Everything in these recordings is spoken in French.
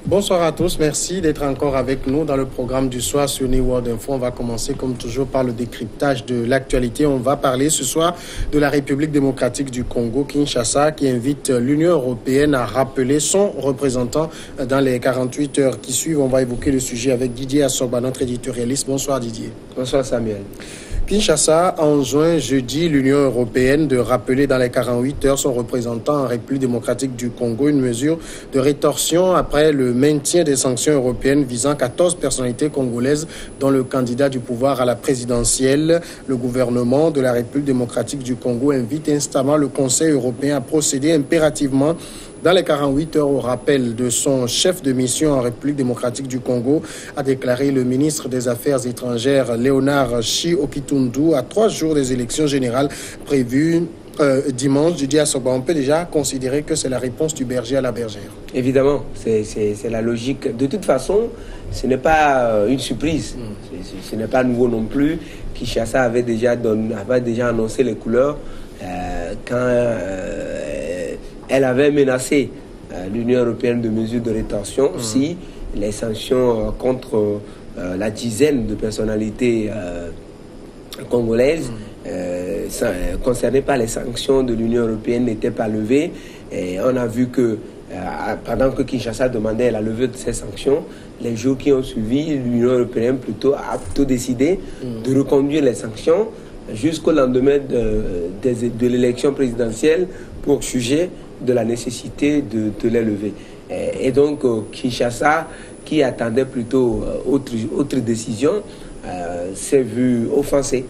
Bonsoir à tous, merci d'être encore avec nous dans le programme du soir sur New World Info. On va commencer comme toujours par le décryptage de l'actualité. On va parler ce soir de la République démocratique du Congo, Kinshasa, qui invite l'Union européenne à rappeler son représentant dans les 48 heures qui suivent. On va évoquer le sujet avec Didier Assoba, notre éditorialiste. Bonsoir Didier. Bonsoir Samuel. Kinshasa enjoint jeudi l'Union européenne de rappeler dans les 48 heures son représentant en République démocratique du Congo, une mesure de rétorsion après le maintien des sanctions européennes visant 14 personnalités congolaises dont le candidat du pouvoir à la présidentielle. Le gouvernement de la République démocratique du Congo invite instamment le Conseil européen à procéder impérativement dans les 48 heures au rappel de son chef de mission en République démocratique du Congo, a déclaré le ministre des Affaires étrangères Léonard Chi-Okitundu à 3 jours des élections générales prévues dimanche. Didier Assoba, on peut déjà considérer que c'est la réponse du berger à la bergère. Évidemment, c'est la logique. De toute façon, ce n'est pas une surprise. Ce n'est pas nouveau non plus. Kinshasa avait déjà annoncé les couleurs quand elle avait menacé l'Union européenne de mesures de rétention si les sanctions contre la dizaine de personnalités congolaises concernées par les sanctions de l'Union européenne n'étaient pas levées. Et on a vu que pendant que Kinshasa demandait la levée de ces sanctions, les jours qui ont suivi, l'Union européenne a plutôt décidé de reconduire les sanctions jusqu'au lendemain de l'élection présidentielle pour juger de la nécessité de les lever. Et donc Kinshasa, qui attendait plutôt autre décision, s'est vu offensé.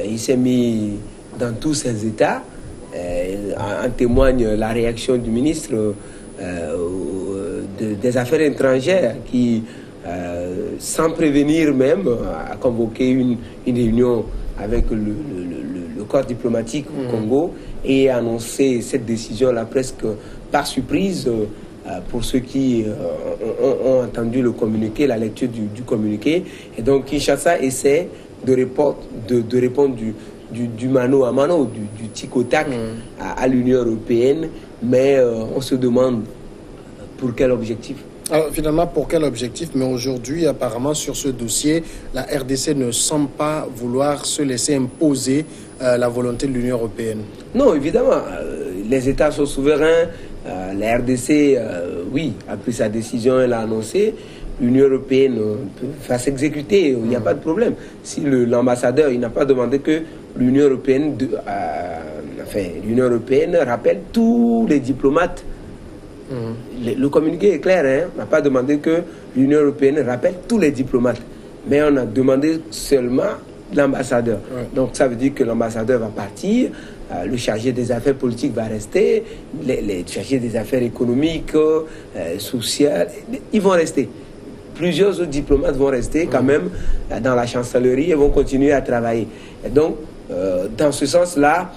Il s'est mis dans tous ses états. En témoigne la réaction du ministre des Affaires étrangères qui, sans prévenir même, a convoqué une réunion avec le corps diplomatique au Congo et a annoncé cette décision-là presque par surprise pour ceux qui ont entendu le communiqué, la lecture du communiqué. Et donc Kinshasa essaie de répondre du mano à mano, du tic au tac à l'Union européenne, mais on se demande pour quel objectif. Alors, finalement, pour quel objectif? Mais aujourd'hui, apparemment, sur ce dossier, la RDC ne semble pas vouloir se laisser imposer la volonté de l'Union européenne. Non, évidemment. Les États sont souverains. La RDC, oui, a pris sa décision, elle l'a annoncé. L'Union européenne va s'exécuter, il n'y a pas de problème. Si l'ambassadeur, il n'a pas demandé que l'Union européenne, l'Union européenne rappelle tous les diplomates. Le communiqué est clair, hein? On n'a pas demandé que l'Union européenne rappelle tous les diplomates, mais on a demandé seulement l'ambassadeur. Donc ça veut dire que l'ambassadeur va partir, le chargé des affaires politiques va rester, les chargés des affaires économiques, sociales, ils vont rester. Plusieurs autres diplomates vont rester quand même dans la chancellerie et vont continuer à travailler. Et donc, dans ce sens-là,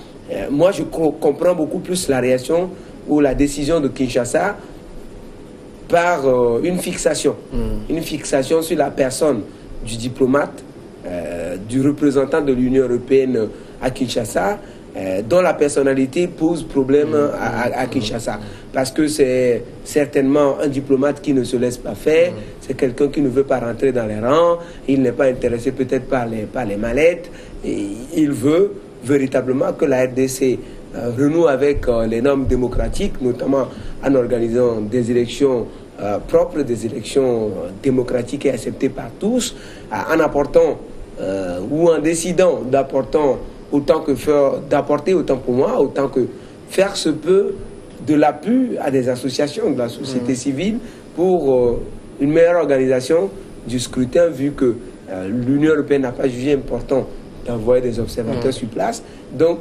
moi je comprends beaucoup plus la réaction ou la décision de Kinshasa par une fixation sur la personne du diplomate, du représentant de l'Union européenne à Kinshasa, dont la personnalité pose problème à Kinshasa. Parce que c'est certainement un diplomate qui ne se laisse pas faire, c'est quelqu'un qui ne veut pas rentrer dans les rangs, il n'est pas intéressé peut-être par les mallettes, et il veut véritablement que la RDC renoue avec les normes démocratiques, notamment en organisant des élections propres, des élections démocratiques et acceptées par tous, en apportant ou en décidant d'apporter autant pour moi, autant que faire se peut de l'appui à des associations de la société civile pour une meilleure organisation du scrutin, vu que l'Union européenne n'a pas jugé important d'envoyer des observateurs sur place. Donc,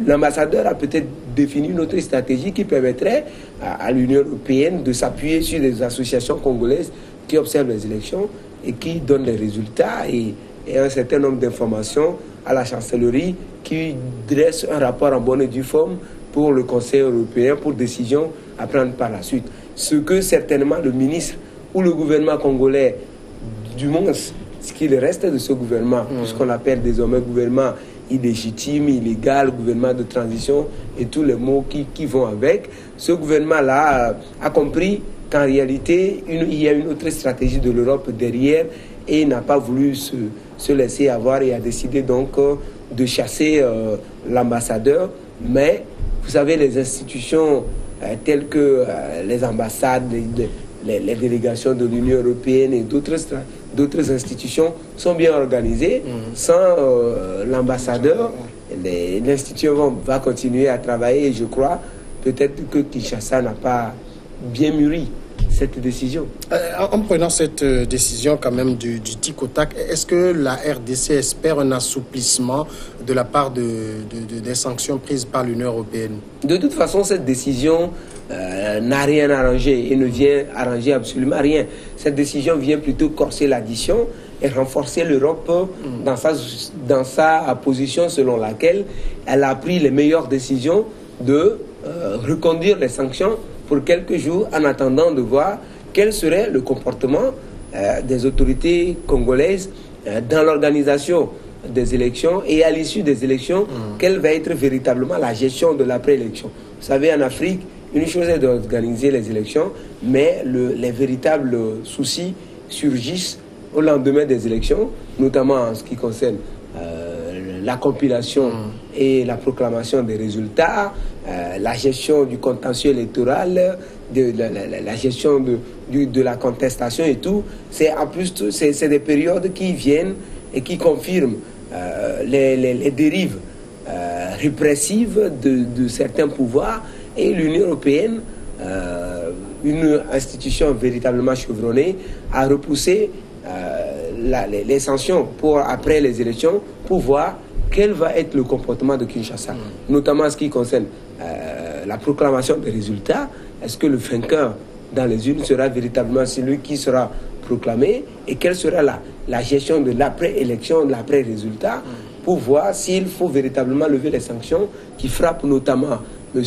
l'ambassadeur a peut-être défini une autre stratégie qui permettrait à l'Union européenne de s'appuyer sur des associations congolaises qui observent les élections et qui donnent les résultats et un certain nombre d'informations à la chancellerie qui dresse un rapport en bonne et due forme pour le Conseil européen pour décision à prendre par la suite. Ce que certainement le ministre ou le gouvernement congolais, du moins ce qu'il reste de ce gouvernement, puisqu'on l'appelle désormais gouvernement illégitime, illégal, gouvernement de transition et tous les mots qui vont avec, ce gouvernement-là a compris qu'en réalité, il y a une autre stratégie de l'Europe derrière et n'a pas voulu se laisser avoir et a décidé donc de chasser l'ambassadeur. Mais vous savez, les institutions telles que les ambassades, les délégations de l'Union européenne et d'autres institutions sont bien organisées. Sans l'ambassadeur, l'institution va continuer à travailler et je crois peut-être que Kinshasa n'a pas bien mûri cette décision. En prenant cette décision quand même du tic au tac, est-ce que la RDC espère un assouplissement de la part des sanctions prises par l'Union européenne? De toute façon, cette décision n'a rien arrangé et ne vient arranger absolument rien. Cette décision vient plutôt corser l'addition et renforcer l'Europe dans sa position selon laquelle elle a pris les meilleures décisions de reconduire les sanctions pour quelques jours en attendant de voir quel serait le comportement des autorités congolaises dans l'organisation des élections et à l'issue des élections, quelle va être véritablement la gestion de l'après-élection. Vous savez, en Afrique, une chose est d'organiser les élections, mais les véritables soucis surgissent au lendemain des élections, notamment en ce qui concerne la compilation et la proclamation des résultats, la gestion du contentieux électoral, la gestion de la contestation et tout. En plus, c'est des périodes qui viennent et qui confirment les dérives répressives de certains pouvoirs et l'Union européenne, une institution véritablement chevronnée, a repoussé les sanctions après les élections pour voir quel va être le comportement de Kinshasa, notamment en ce qui concerne la proclamation des résultats. Est-ce que le vainqueur dans les urnes sera véritablement celui qui sera proclamé et quelle sera la gestion de l'après-élection, de l'après-résultat pour voir s'il faut véritablement lever les sanctions qui frappent notamment M.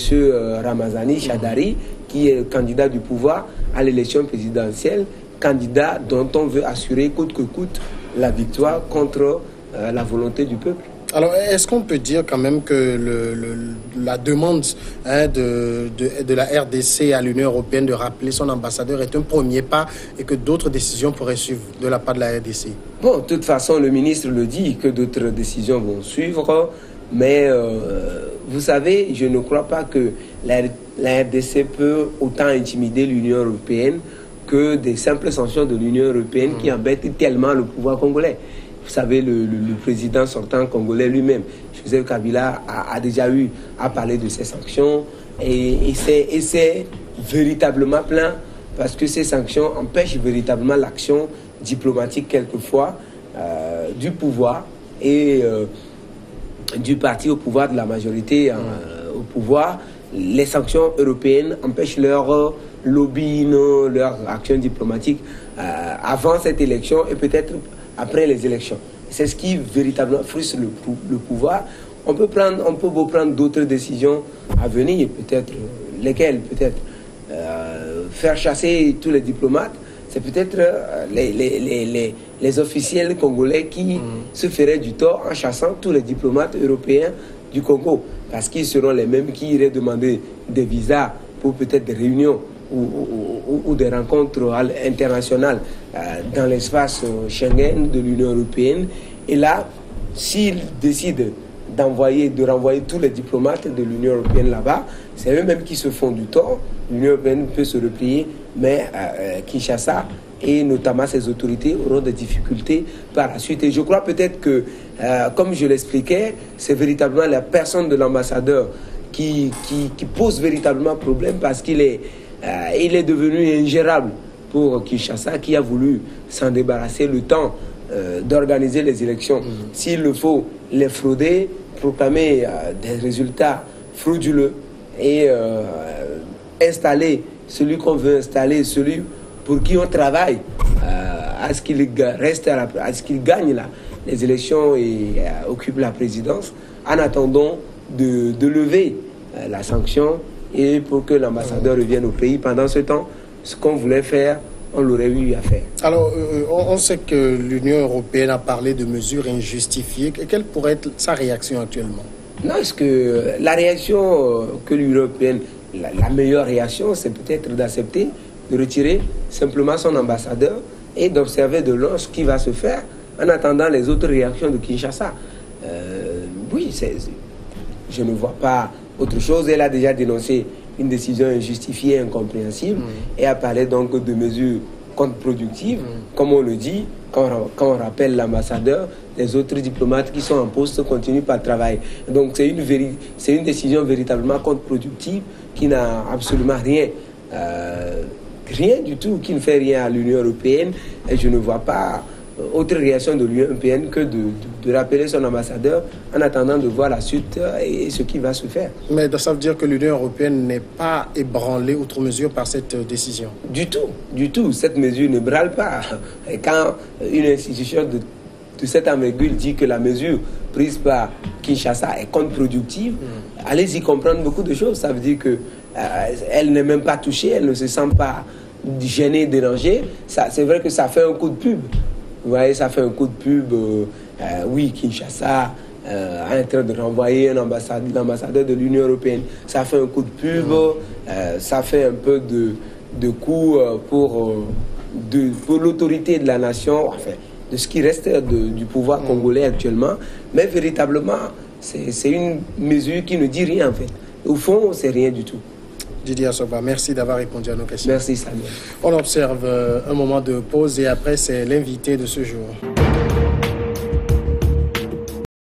Ramazani Chadari, qui est candidat du pouvoir à l'élection présidentielle, candidat dont on veut assurer coûte que coûte la victoire contre la volonté du peuple. Alors, est-ce qu'on peut dire quand même que la demande de la RDC à l'Union européenne de rappeler son ambassadeur est un premier pas et que d'autres décisions pourraient suivre de la part de la RDC? Bon, de toute façon, le ministre le dit que d'autres décisions vont suivre, mais vous savez, je ne crois pas que la RDC peut autant intimider l'Union européenne que des simples sanctions de l'Union européenne qui embêtent tellement le pouvoir congolais. Vous savez, le président sortant congolais lui-même, Joseph Kabila, a déjà eu à parler de ces sanctions et c'est véritablement plein parce que ces sanctions empêchent véritablement l'action diplomatique quelquefois du pouvoir et du parti au pouvoir, de la majorité au pouvoir. Les sanctions européennes empêchent leur lobbying, leur action diplomatique avant cette élection et peut-être après les élections. C'est ce qui véritablement frustre le pouvoir. On peut prendre d'autres décisions à venir, peut-être lesquelles, peut-être faire chasser tous les diplomates. C'est peut-être les officiels congolais qui se feraient du tort en chassant tous les diplomates européens du Congo, parce qu'ils seront les mêmes qui iraient demander des visas pour peut-être des réunions ou des rencontres internationales dans l'espace Schengen de l'Union européenne. Et là, s'ils décident de renvoyer tous les diplomates de l'Union européenne là-bas, c'est eux-mêmes qui se font du tort. L'Union européenne peut se replier, mais Kinshasa et notamment ses autorités auront des difficultés par la suite. Et je crois peut-être que, comme je l'expliquais, c'est véritablement la personne de l'ambassadeur qui pose véritablement problème parce qu'il est devenu ingérable pour Kinshasa, qui a voulu s'en débarrasser le temps d'organiser les élections. S'il le faut, les frauder, proclamer des résultats frauduleux et installer celui qu'on veut installer, celui pour qui on travaille, à ce qu'il gagne les élections et occupe la présidence, en attendant de lever la sanction et pour que l'ambassadeur revienne au pays. Pendant ce temps, ce qu'on voulait faire, on l'aurait eu à faire. Alors, on sait que l'Union européenne a parlé de mesures injustifiées. Quelle pourrait être sa réaction actuellement? Non, est-ce que la réaction que l'Union européenne, la meilleure réaction, c'est peut-être d'accepter de retirer simplement son ambassadeur et d'observer de loin ce qui va se faire en attendant les autres réactions de Kinshasa. Oui, je ne vois pas autre chose. Elle a déjà dénoncé une décision injustifiée, incompréhensible, et a parlé donc de mesures contre-productives, comme on le dit, quand on rappelle l'ambassadeur, les autres diplomates qui sont en poste continuent par travailler. Donc c'est une décision véritablement contre-productive qui n'a absolument rien, rien du tout, qui ne fait rien à l'Union européenne, et je ne vois pas autre réaction de l'Union européenne que de rappeler son ambassadeur en attendant de voir la suite et ce qui va se faire. Mais ça veut dire que l'Union européenne n'est pas ébranlée outre mesure par cette décision? Du tout, du tout. Cette mesure ne brûle pas. Et quand une institution de cette envergure dit que la mesure prise par Kinshasa est contre-productive, allez-y comprendre beaucoup de choses. Ça veut dire qu'elle n'est même pas touchée, elle ne se sent pas gênée, dérangée. C'est vrai que ça fait un coup de pub. Vous voyez, ça fait un coup de pub. Oui, Kinshasa est en train de renvoyer l'ambassadeur de l'Union européenne. Ça fait un coup de pub. Ça fait un peu de coup pour l'autorité de la nation, enfin, de ce qui reste du pouvoir congolais actuellement. Mais véritablement, c'est une mesure qui ne dit rien en fait. Au fond, c'est rien du tout. Didier Assoba, merci d'avoir répondu à nos questions. Merci Samuel. On observe un moment de pause et après c'est l'invité de ce jour.